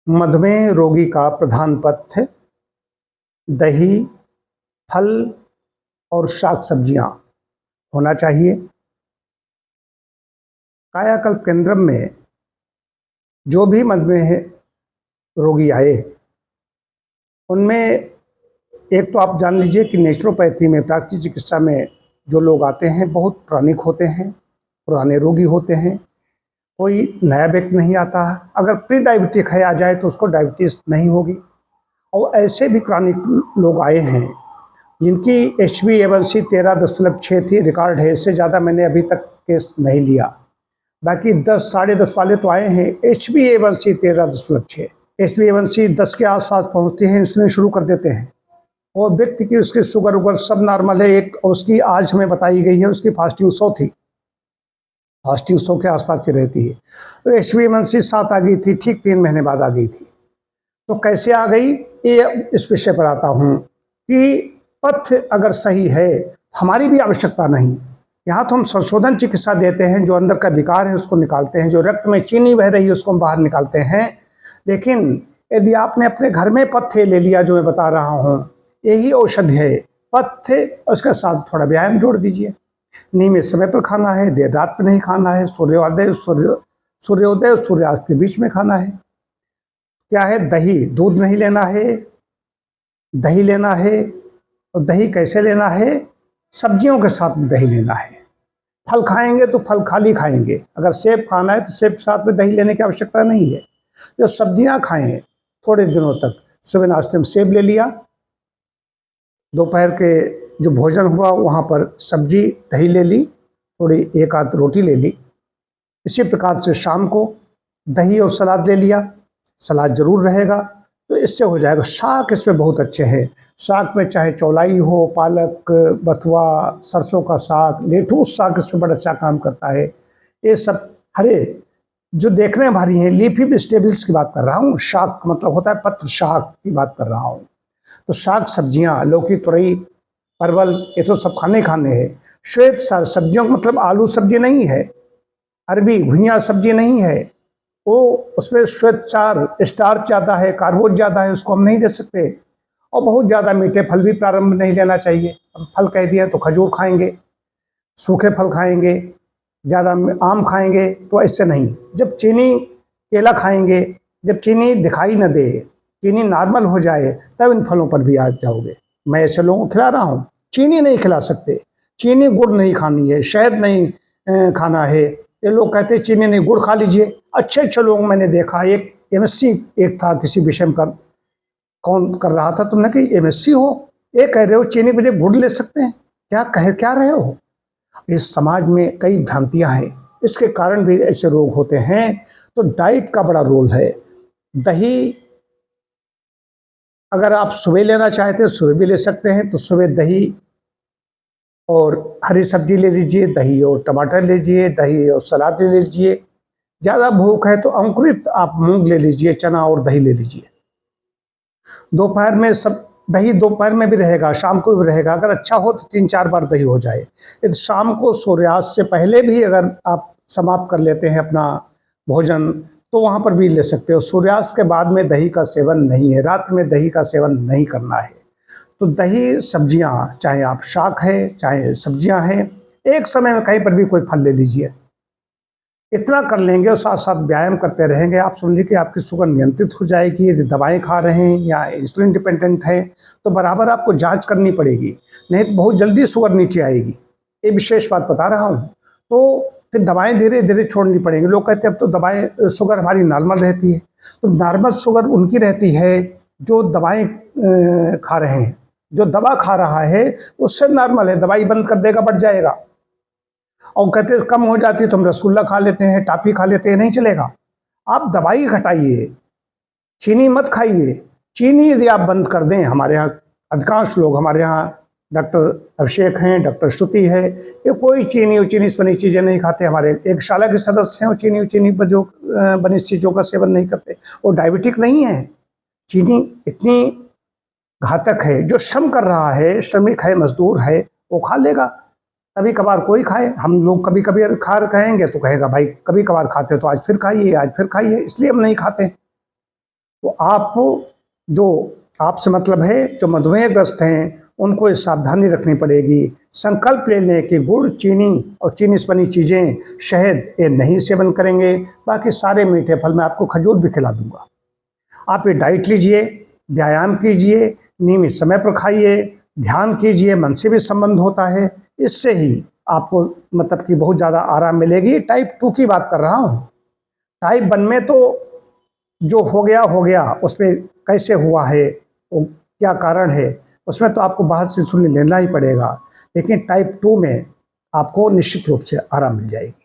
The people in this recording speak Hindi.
मधुमेह रोगी का प्रधान पथ्य दही, फल और शाक सब्जियां होना चाहिए। कायाकल्प केंद्र में जो भी मधुमेह रोगी आए, उनमें एक तो आप जान लीजिए कि नेचुरोपैथी में, प्राकृतिक चिकित्सा में जो लोग आते हैं बहुत पुरानिक होते हैं, पुराने रोगी होते हैं। कोई नया व्यक्ति नहीं आता है। अगर प्री डायबिटिक है आ जाए तो उसको डायबिटीज नहीं होगी। और ऐसे भी क्रॉनिक लोग आए हैं जिनकी HbA1c 13.6 थी, रिकॉर्ड है। इससे ज़्यादा मैंने अभी तक केस नहीं लिया। बाकी 10, 10.5 वाले तो आए हैं। HbA1c 13.6, HbA1c 10 के आसपास पहुंचती है, इंसुलिन शुरू कर देते हैं। और व्यक्ति की उसकी शुगर उगर सब नॉर्मल है। एक उसकी आज हमें बताई गई है, उसकी फास्टिंग 100 थी, फास्टिंग 100 के आसपास ही रहती है। तो HbA1c 7 आ गई थी, ठीक 3 महीने बाद आ गई थी। तो कैसे आ गई, ये इस विषय पर आता हूँ कि पथ्य अगर सही है, हमारी भी आवश्यकता नहीं। यहाँ तो हम संशोधन चिकित्सा देते हैं, जो अंदर का विकार है उसको निकालते हैं, जो रक्त में चीनी बह रही है उसको हम बाहर निकालते हैं। लेकिन यदि आपने अपने घर में पथ्य ले लिया, जो मैं बता रहा हूँ, यही औषधि है पथ्य, उसके साथ थोड़ा व्यायाम जोड़ दीजिए। नियमित समय पर खाना है, देर रात में नहीं खाना है। सूर्योदय और सूर्यास्त के बीच में खाना है। क्या है, दही, दूध नहीं लेना है, दही लेना है। और दही कैसे लेना है, सब्जियों के साथ में दही लेना है। फल खाएंगे तो फल खाली खाएंगे। अगर सेब खाना है तो सेब के साथ में दही लेने की आवश्यकता नहीं है। जो सब्जियां खाएं थोड़े दिनों तक, सुबह नाश्ते में सेब ले लिया, दोपहर के जो भोजन हुआ वहाँ पर सब्जी दही ले ली, थोड़ी एक आध रोटी ले ली। इसी प्रकार से शाम को दही और सलाद ले लिया, सलाद जरूर रहेगा, तो इससे हो जाएगा। शाक इसमें बहुत अच्छे हैं। शाक में चाहे चौलाई हो, पालक, बथुआ, सरसों का साग, लेटूस साग इसमें बड़ा अच्छा काम करता है। ये सब हरे जो देखने में भारी हैं, लीफी वेजिटेबल्स की बात कर रहा हूँ। शाक मतलब होता है पत्र शाक की बात कर रहा हूँ। तो शाक सब्जियाँ, लौकी, तुरई, परवल, ये तो सब खाने खाने हैं। श्वेत सब्जियों का मतलब आलू सब्जी नहीं है, अरबी घुइयाँ सब्जी नहीं है। वो उसमें श्वेत स्टार्च ज़्यादा है, कार्बोज ज़्यादा है, उसको हम नहीं दे सकते। और बहुत ज़्यादा मीठे फल भी प्रारंभ नहीं लेना चाहिए। अब फल कह दिए तो खजूर खाएंगे, सूखे फल खाएंगे, ज़्यादा आम खाएंगे, तो ऐसे नहीं। जब चीनी, केला खाएंगे, जब चीनी दिखाई न दे, चीनी नॉर्मल हो जाए, तब इन फलों पर भी आ जाओगे। मैं ऐसे लोगों को खिला रहा हूँ। चीनी नहीं खिला सकते, चीनी, गुड़ नहीं खानी है, शहद नहीं खाना है। ये लोग कहते हैं चीनी नहीं, गुड़ खा लीजिए। अच्छे अच्छे लोग मैंने देखा, एक MSc एक था किसी विषय में, कौन कर रहा था, तुमने कि MSc हो, ये कह रहे हो चीनी के बजाय गुड़ ले सकते हैं, क्या रहे हो। इस समाज में कई भ्रांतियां हैं, इसके कारण भी ऐसे रोग होते हैं। तो डाइट का बड़ा रोल है। दही अगर आप सुबह लेना चाहते हैं सुबह भी ले सकते हैं, तो सुबह दही और हरी सब्जी ले लीजिए, दही और टमाटर ले लीजिए, दही और सलाद ले लीजिए। ज़्यादा भूख है तो अंकुरित आप मूंग ले लीजिए, चना और दही ले लीजिए। दोपहर में सब दही दोपहर में भी रहेगा, शाम को भी रहेगा। अगर अच्छा हो तो 3-4 बार दही हो जाए। यदि शाम को सूर्यास्त से पहले भी अगर आप समाप्त कर लेते हैं अपना भोजन, तो वहाँ पर भी ले सकते हो। सूर्यास्त के बाद में दही का सेवन नहीं है, रात में दही का सेवन नहीं करना है। तो दही, सब्जियाँ, चाहे आप शाक है चाहे सब्जियाँ हैं, एक समय में कहीं पर भी कोई फल ले लीजिए। इतना कर लेंगे और साथ साथ व्यायाम करते रहेंगे, आप समझिए कि आपकी शुगर नियंत्रित हो जाएगी। यदि दवाएं खा रहे हैं या इंसुलिन डिपेंडेंट है तो बराबर आपको जांच करनी पड़ेगी, नहीं तो बहुत जल्दी शुगर नीचे आएगी। ये विशेष बात बता रहा हूँ। तो फिर दवाएं धीरे धीरे छोड़नी पड़ेंगी। लोग कहते हैं अब तो दवाएं, शुगर हमारी नॉर्मल रहती है। तो नॉर्मल शुगर उनकी रहती है जो दवाएँ खा रहे हैं। जो दवा खा रहा है उससे नॉर्मल है, दवाई बंद कर देगा बढ़ जाएगा। और कहते कम हो जाती है तो हम रसगुल्ला खा लेते हैं, टाफी खा लेते हैं, नहीं चलेगा। आप दवाई घटाइए, चीनी मत खाइए। चीनी यदि आप बंद कर दें, हमारे यहाँ अधिकांश लोग, हमारे यहाँ डॉक्टर अभिषेक हैं, डॉक्टर श्रुति है, ये कोई चीनी से बनी चीज़ें नहीं खाते। हमारे एक शाला के सदस्य हैं, वो चीनी पर जो बनी चीज़ों का सेवन नहीं करते। वो डायबिटिक नहीं है। चीनी इतनी घातक है। जो श्रम कर रहा है, श्रमिक है, मजदूर है, वो खा लेगा। कभी कभार कोई खाए, हम लोग कभी कभी खा कहेंगे तो कहेगा भाई कभी कभार खाते तो आज फिर खाइए, आज फिर खाइए, इसलिए हम नहीं खाते। तो आप जो आपसे मतलब है जो मधुमेहग्रस्त हैं उनको ये सावधानी रखनी पड़ेगी। संकल्प ले लें कि गुड़, चीनी और चीनी से बनी चीज़ें, शहद, ये नहीं सेवन करेंगे। बाकी सारे मीठे फल, मैं आपको खजूर भी खिला दूंगा। आप ये डाइट लीजिए, व्यायाम कीजिए, नियमित समय पर खाइए, ध्यान कीजिए, मन से भी संबंध होता है। इससे ही आपको मतलब कि बहुत ज़्यादा आराम मिलेगी। टाइप 2 की बात कर रहा हूँ। टाइप 1 में तो जो हो गया, उसमें कैसे हुआ है, वो क्या कारण है, उसमें तो आपको बाहर से सुन लेना ही पड़ेगा। लेकिन टाइप 2 में आपको निश्चित रूप से आराम मिल जाएगी।